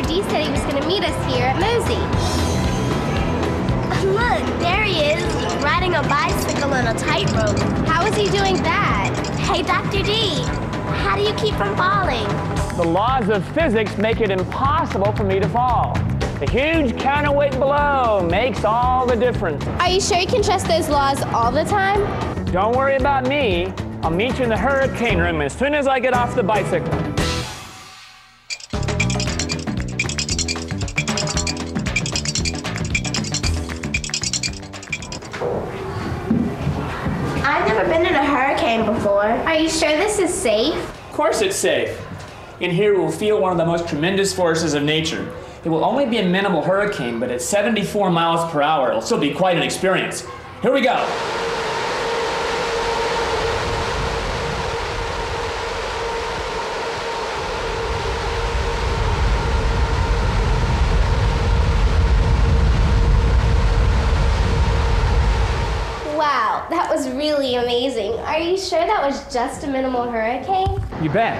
D said he was going to meet us here at Mosey. Look, there he is, riding a bicycle on a tightrope. How is he doing that? Hey, Dr. D, how do you keep from falling? The laws of physics make it impossible for me to fall. The huge counterweight below makes all the difference. Are you sure you can trust those laws all the time? Don't worry about me. I'll meet you in the hurricane room as soon as I get off the bicycle. I've never been in a hurricane before. Are you sure this is safe? Of course it's safe. In here we'll feel one of the most tremendous forces of nature. It will only be a minimal hurricane, but at 74 miles per hour, it'll still be quite an experience. Here we go. Wow, that was really amazing. Are you sure that was just a minimal hurricane? You bet.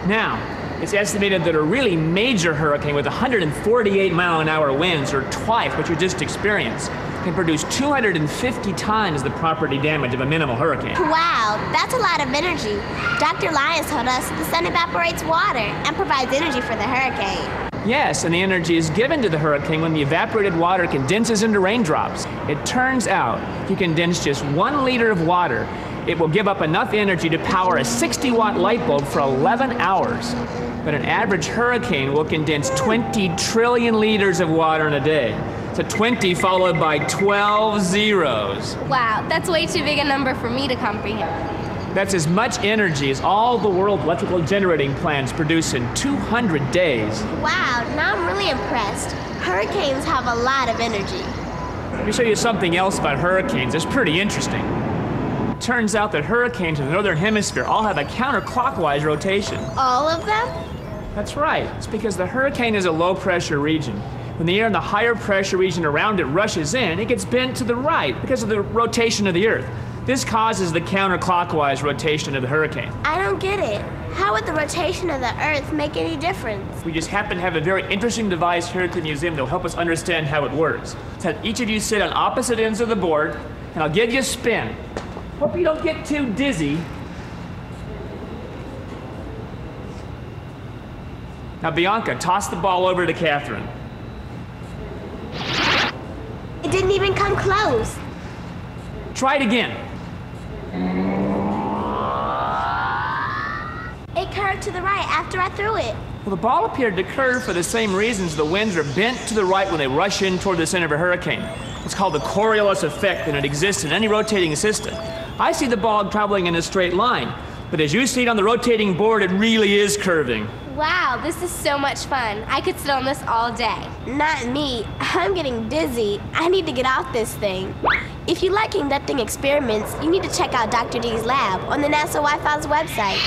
Now, it's estimated that a really major hurricane with 148-mile-an-hour winds, or twice what you just experienced, can produce 250 times the property damage of a minimal hurricane. Wow, that's a lot of energy. Dr. Lyons told us the sun evaporates water and provides energy for the hurricane. Yes, and the energy is given to the hurricane when the evaporated water condenses into raindrops. It turns out, if you condense just 1 liter of water, it will give up enough energy to power a 60-watt light bulb for 11 hours. But an average hurricane will condense 20 trillion liters of water in a day. So 20 followed by 12 zeros. Wow, that's way too big a number for me to comprehend. That's as much energy as all the world's electrical generating plants produce in 200 days. Wow, now I'm really impressed. Hurricanes have a lot of energy. Let me show you something else about hurricanes. It's pretty interesting. It turns out that hurricanes in the northern hemisphere all have a counterclockwise rotation. All of them? That's right. It's because the hurricane is a low-pressure region. When the air in the higher pressure region around it rushes in, it gets bent to the right because of the rotation of the Earth. This causes the counterclockwise rotation of the hurricane. I don't get it. How would the rotation of the Earth make any difference? We just happen to have a very interesting device here at the museum that will help us understand how it works. Let's have each of you sit on opposite ends of the board, and I'll give you a spin. Hope you don't get too dizzy. Now, Bianca, toss the ball over to Catherine. It didn't even come close. Try it again. It curved to the right after I threw it. Well, the ball appeared to curve for the same reasons the winds are bent to the right when they rush in toward the center of a hurricane. It's called the Coriolis Effect, and it exists in any rotating system. I see the ball traveling in a straight line, but as you see it on the rotating board, it really is curving. Wow, this is so much fun. I could sit on this all day. Not me. I'm getting dizzy. I need to get off this thing. If you like conducting experiments, you need to check out Dr. D's lab on the NASA Wi-Fi's website.